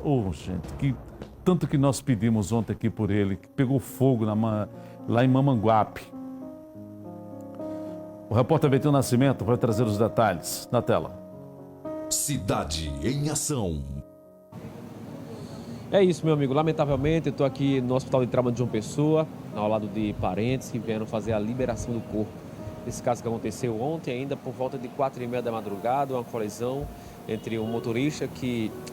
Oh, gente, tanto que nós pedimos ontem aqui por ele, que pegou fogo lá em Mamanguape. O repórter Betinho Nascimento vai trazer os detalhes na tela. Cidade em Ação. É isso, meu amigo. Lamentavelmente, eu estou aqui no Hospital de Trauma de João Pessoa, ao lado de parentes que vieram fazer a liberação do corpo. Esse caso que aconteceu ontem, ainda por volta de 4h30 da madrugada, uma colisão entre um motorista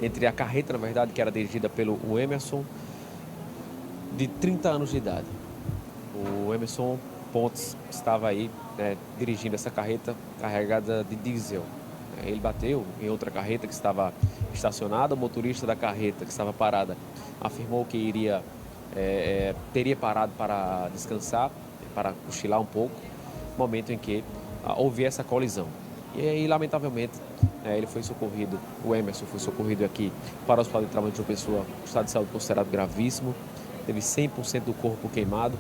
entre a carreta, na verdade, que era dirigida pelo Emerson, de 30 anos de idade. O Emerson Pontes estava aí dirigindo essa carreta carregada de diesel. Ele bateu em outra carreta que estava estacionada. O motorista da carreta que estava parada afirmou que teria parado para descansar, para cochilar um pouco, no momento em que houve essa colisão. E aí, lamentavelmente, ele foi socorrido, o Emerson foi socorrido aqui para o Hospital de Trauma de João Pessoa, o estado de saúde considerado gravíssimo, teve 100% do corpo queimado.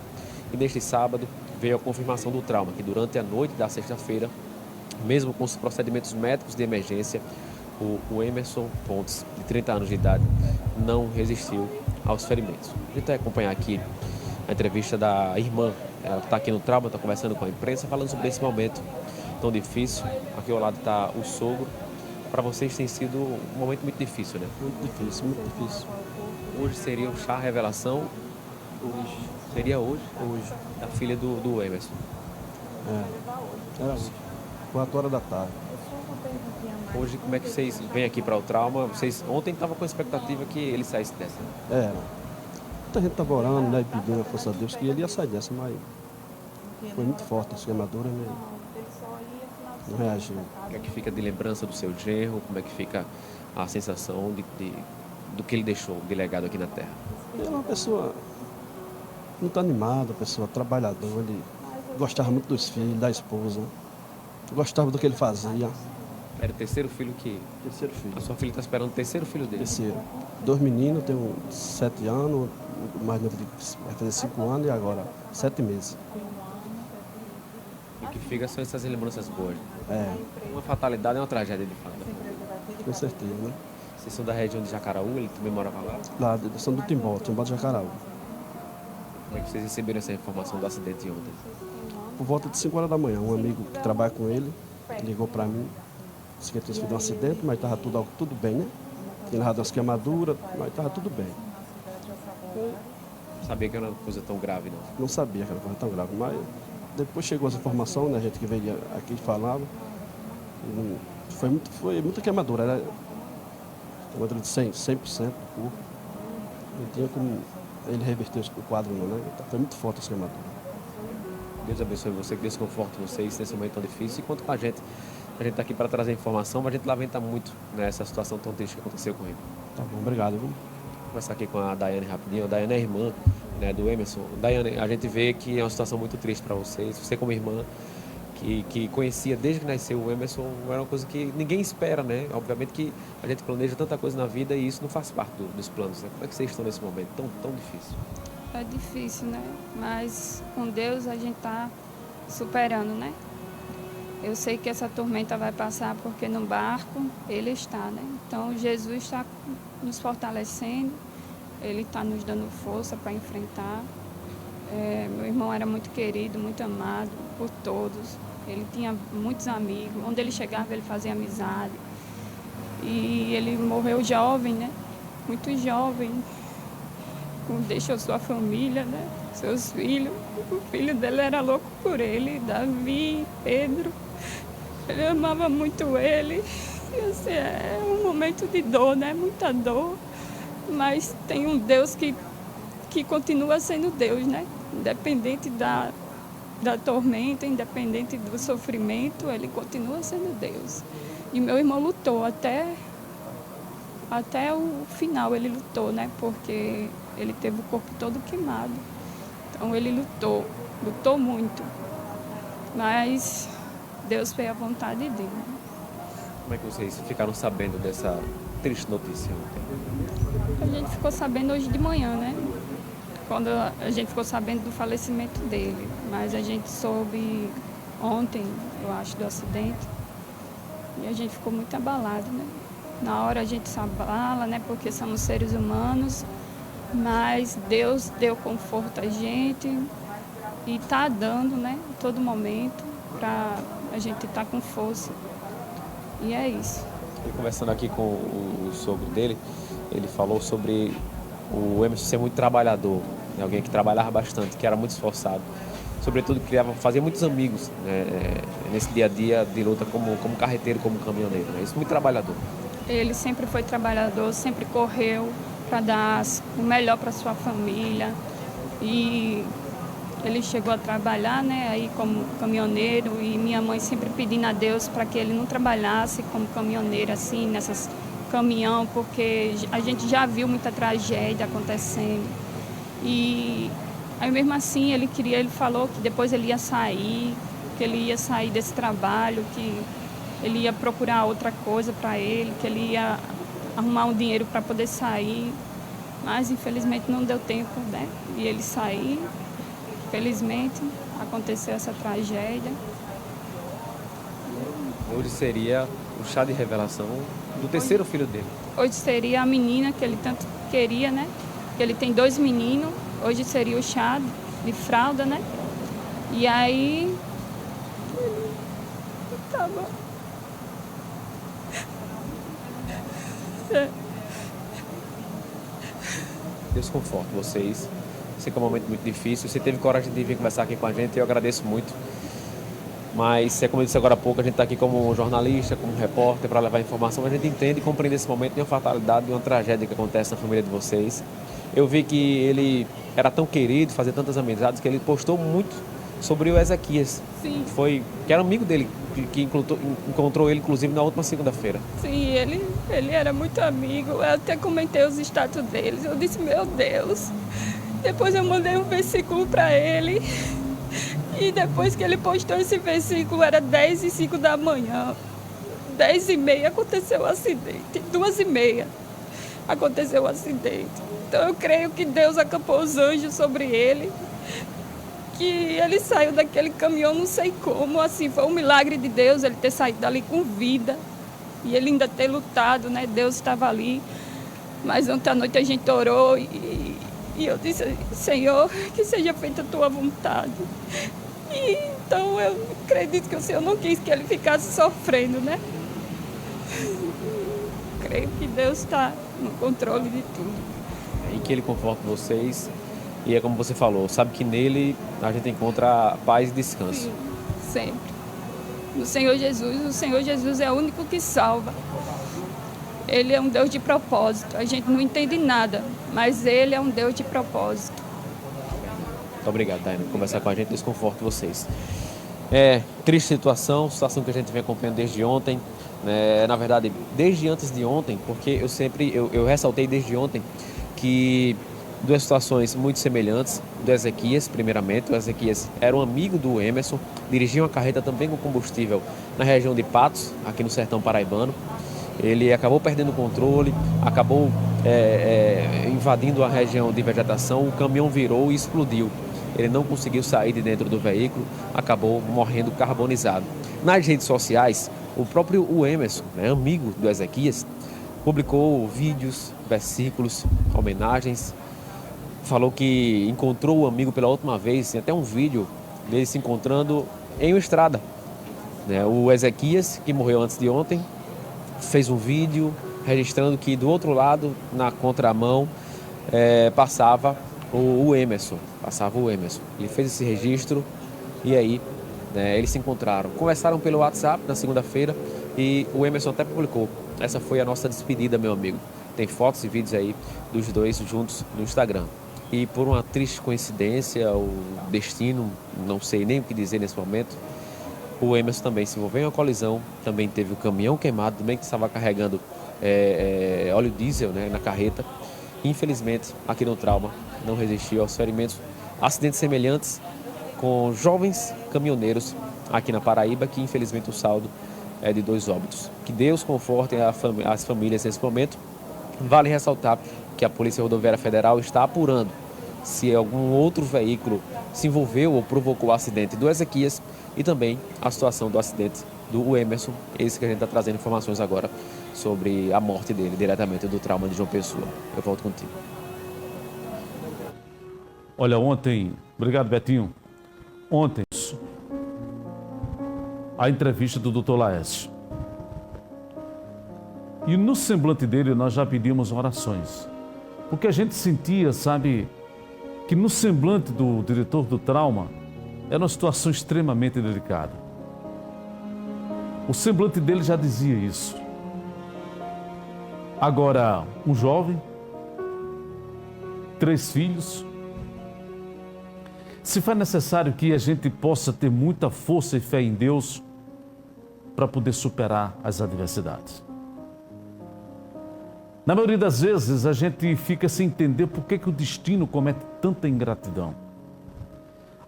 E neste sábado veio a confirmação do trauma, que durante a noite da sexta-feira, mesmo com os procedimentos médicos de emergência, o Emerson Pontes, de 30 anos de idade, não resistiu aos ferimentos. A gente vai acompanhar aqui a entrevista da irmã. Ela está aqui no trauma, está conversando com a imprensa, falando sobre esse momento tão difícil. Aqui ao lado está o sogro. Para vocês tem sido um momento muito difícil, né? Muito difícil, muito difíchil. Hoje seria o chá revelação. Hoje. Seria hoje? Hoje. Da filha do Emerson. Era hoje. 4 horas da tarde. Hoje, como é que vocês vêm aqui para o trauma? Vocês ontem estavam com a expectativa que ele saísse dessa. Era. Muita gente estava orando, né, e pedindo a força de Deus que ele ia sair dessa, mas foi muito forte a queimadura, né? Não reagiu. O que é que fica de lembrança do seu genro? Como é que fica a sensação do que ele deixou de legado aqui na Terra? Ele é uma pessoa muito animada, uma pessoa trabalhadora, ele gostava muito dos filhos, da esposa, gostava do que ele fazia. Era o terceiro filho que... Terceiro filho. A sua filha está esperando o terceiro filho dele? Terceiro. 2 meninos, tem 7 anos, o mais novo vai fazer 5 anos e agora 7 meses. O que fica são essas lembranças boas. É. Uma fatalidade é uma tragédia de fato. Com certeza, né? Vocês são da região de Jacaraú, ele também morava lá? Lá, são do Timbó de Jacaraú. Como é que vocês receberam essa informação do acidente de ontem? Por volta de 5 horas da manhã, um amigo que trabalha com ele ligou para mim, disse que tinha sido um acidente, mas estava tudo bem, né? Tinha levado umas queimaduras, mas estava tudo bem. Não sabia que era uma coisa tão grave, não? Não sabia que era coisa tão grave, mas depois chegou essa informação, né? A gente que veio aqui falava. Foi muita queimadura, era queimadura de 100% do corpo. Não tinha como ele reverter o quadro, não, né? Então, foi muito forte essa queimadura. Deus abençoe você, que Deus conforte vocês nesse momento tão difícil. E conta com a gente. A gente está aqui para trazer informação, mas a gente lamenta muito nessa situação tão triste que aconteceu com ele. Tá bom, obrigado. Viu? Vou conversar aqui com a Daiane rapidinho. A Daiane é irmã, né, do Emerson. Daiane, a gente vê que é uma situação muito triste para vocês. Você como irmã, que conhecia desde que nasceu o Emerson, era uma coisa que ninguém espera, né? Obviamente que a gente planeja tanta coisa na vida e isso não faz parte dos planos, né? Como é que vocês estão nesse momento tão difícil? É difícil, né? Mas com Deus a gente está superando, né? Eu sei que essa tormenta vai passar porque no barco Ele está, né? Então Jesus está nos fortalecendo, Ele está nos dando força para enfrentar. Meu irmão era muito querido, muito amado por todos. Ele tinha muitos amigos, onde ele chegava ele fazia amizade. E ele morreu jovem, né? Muito jovem. Deixou sua família, né? Seus filhos. O filho dele era louco por ele, Davi, Pedro. Ele amava muito ele. E, assim, é um momento de dor, né? Muita dor. Mas tem um Deus que continua sendo Deus, né? Independente da tormenta, independente do sofrimento, ele continua sendo Deus. E meu irmão lutou até o final, ele lutou, né? Porque ele teve o corpo todo queimado. Então ele lutou muito. Mas Deus fez a vontade dele. Como é que vocês ficaram sabendo dessa triste notícia ontem? A gente ficou sabendo hoje de manhã, né? Quando a gente ficou sabendo do falecimento dele. Mas a gente soube ontem, eu acho, do acidente. E a gente ficou muito abalado, né? Na hora a gente se abala, né? Porque somos seres humanos, mas Deus deu conforto a gente e está dando, né? A todo momento, para a gente estar com força. E é isso. E conversando aqui com o sogro dele, ele falou sobre o Emerson ser muito trabalhador, né? Alguém que trabalhava bastante, que era muito esforçado. Sobretudo, fazia muitos amigos, né? Nesse dia a dia de luta como carreteiro, como caminhoneiro. Né? Isso, muito trabalhador. Ele sempre foi trabalhador, sempre correu para dar o melhor para sua família. E ele chegou a trabalhar, né, aí como caminhoneiro, e minha mãe sempre pedindo a Deus para que ele não trabalhasse como caminhoneiro, assim, nessas caminhão, porque a gente já viu muita tragédia acontecendo. E aí mesmo assim ele falou que depois ele ia sair, que ele ia sair desse trabalho, que ele ia procurar outra coisa para ele, que ele ia arrumar um dinheiro para poder sair, mas infelizmente não deu tempo, né, de ele sair. Felizmente aconteceu essa tragédia. Hoje seria o chá de revelação do terceiro filho dele. Hoje seria a menina que ele tanto queria, né? Que ele tem 2 meninos. Hoje seria o chá de fralda, né? E aí... Tá bom. Deus conforte vocês. Sei que é um momento muito difícil. Você teve coragem de vir conversar aqui com a gente e eu agradeço muito. Mas, como eu disse agora há pouco, a gente está aqui como jornalista, como repórter, para levar informação. A gente entende e compreende esse momento de uma fatalidade, de uma tragédia que acontece na família de vocês. Eu vi que ele era tão querido, fazia tantas amizades, que ele postou muito sobre o Ezequias. Sim. Que era amigo dele, que encontrou ele, inclusive, na última segunda-feira. Sim, ele era muito amigo. Eu até comentei os status deles. Eu disse, meu Deus. Depois eu mandei um versículo para ele. E depois que ele postou esse versículo, era 10h05 da manhã. 10h30 aconteceu o acidente. 2h30 aconteceu o acidente. Então eu creio que Deus acampou os anjos sobre ele. Que ele saiu daquele caminhão, não sei como, assim, foi um milagre de Deus ele ter saído dali com vida. E ele ainda ter lutado, né? Deus estava ali. Mas ontem à noite a gente orou e eu disse, Senhor, que seja feita a tua vontade. E então eu acredito que o Senhor não quis que ele ficasse sofrendo, né? Creio que Deus está no controle de tudo. E que ele conforte vocês. E é como você falou, sabe que nele a gente encontra paz e descanso. Sim, sempre. No Senhor Jesus, o Senhor Jesus é o único que salva. Ele é um Deus de propósito. A gente não entende nada, mas Ele é um Deus de propósito. Muito obrigado, Daina, por conversar com a gente, desconforto vocês. Triste situação que a gente vem acompanhando desde ontem. Na verdade, desde antes de ontem, porque eu ressaltei desde ontem que duas situações muito semelhantes do Ezequias, primeiramente. O Ezequias era um amigo do Emerson, dirigia uma carreta também com combustível na região de Patos, aqui no sertão paraibano. Ele acabou perdendo o controle, acabou invadindo a região de vegetação, o caminhão virou e explodiu. Ele não conseguiu sair de dentro do veículo, acabou morrendo carbonizado. Nas redes sociais, o próprio Emerson, amigo do Ezequias, publicou vídeos, versículos, homenagens. Falou que encontrou o amigo pela última vez, tem até um vídeo dele se encontrando em uma estrada. O Ezequias, que morreu antes de ontem, fez um vídeo registrando que do outro lado, na contramão, passava o Emerson. Ele fez esse registro e aí eles se encontraram. Conversaram pelo WhatsApp na segunda-feira e o Emerson até publicou. Essa foi a nossa despedida, meu amigo. Tem fotos e vídeos aí dos dois juntos no Instagram. E por uma triste coincidência, o destino, não sei nem o que dizer nesse momento, o Emerson também se envolveu em uma colisão, também teve o caminhão queimado, também que estava carregando óleo diesel na carreta. Infelizmente, aqui no Trauma, não resistiu aos ferimentos. Acidentes semelhantes com jovens caminhoneiros aqui na Paraíba, que infelizmente o saldo é de 2 óbitos. Que Deus conforte as famílias nesse momento. Vale ressaltar que a Polícia Rodoviária Federal está apurando se algum outro veículo se envolveu ou provocou o acidente do Ezequias e também a situação do acidente do Emerson, esse que a gente está trazendo informações agora sobre a morte dele, diretamente do trauma de João Pessoa. Eu volto contigo. Olha, ontem, obrigado Betinho, ontem, a entrevista do Dr. Laércio. E no semblante dele nós já pedimos orações. Porque a gente sentia, sabe, que no semblante do diretor do trauma era uma situação extremamente delicada. O semblante dele já dizia isso. Agora, um jovem, 3 filhos. Se faz necessário que a gente possa ter muita força e fé em Deus para poder superar as adversidades. Na maioria das vezes, a gente fica sem entender por que o destino comete tanta ingratidão.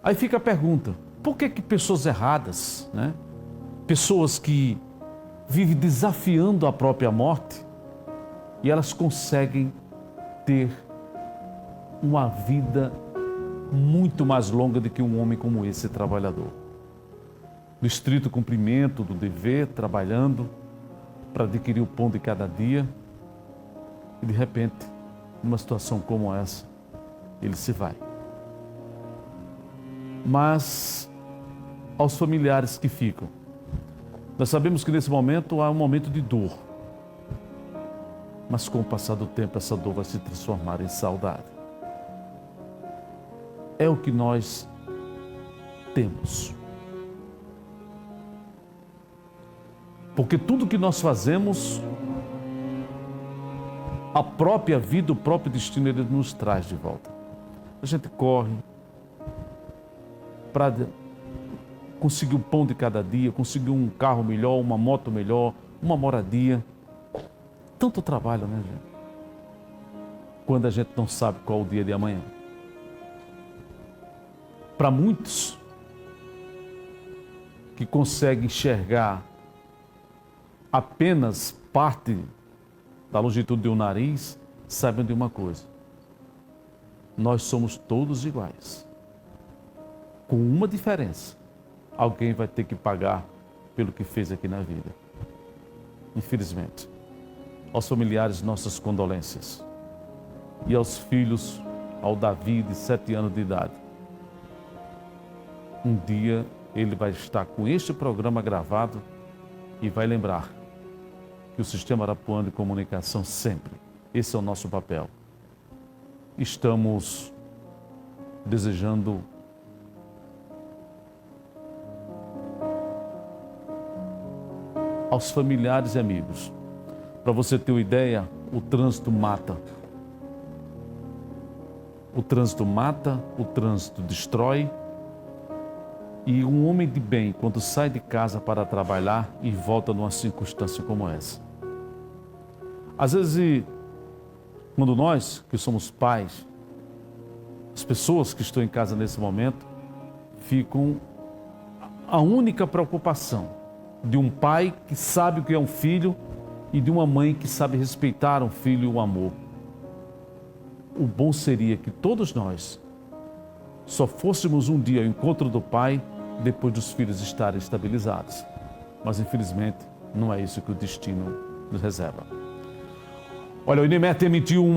Aí fica a pergunta, por que pessoas erradas, né? Pessoas que vivem desafiando a própria morte, e elas conseguem ter uma vida muito mais longa do que um homem como esse trabalhador. No estrito cumprimento do dever, trabalhando para adquirir o pão de cada dia, e de repente, numa situação como essa, ele se vai. Mas, aos familiares que ficam, nós sabemos que nesse momento há um momento de dor. Mas com o passar do tempo, essa dor vai se transformar em saudade. É o que nós temos. Porque tudo que nós fazemos, a própria vida, o próprio destino, ele nos traz de volta. A gente corre para conseguir o pão de cada dia, conseguir um carro melhor, uma moto melhor, uma moradia. Tanto trabalho, né, gente? Quando a gente não sabe qual é o dia de amanhã. Para muitos que conseguem enxergar apenas parte da longitude do nariz, sabem de uma coisa: nós somos todos iguais, com uma diferença: alguém vai ter que pagar pelo que fez aqui na vida. Infelizmente, aos familiares, nossas condolências, e aos filhos, ao Davi de 7 anos de idade, um dia ele vai estar com este programa gravado e vai lembrar que o Sistema Arapuã de Comunicação sempre, esse é o nosso papel. Estamos desejando aos familiares e amigos, para você ter uma ideia, o trânsito mata. O trânsito mata, o trânsito destrói. E um homem de bem, quando sai de casa para trabalhar e volta numa circunstância como essa. Às vezes, quando nós, que somos pais, as pessoas que estão em casa nesse momento, ficam a única preocupação de um pai que sabe o que é um filho e de uma mãe que sabe respeitar um filho e o amor. O bom seria que todos nós só fôssemos um dia ao encontro do pai depois dos filhos estarem estabilizados. Mas infelizmente não é isso que o destino nos reserva. Olha, o INEMET emitiu uma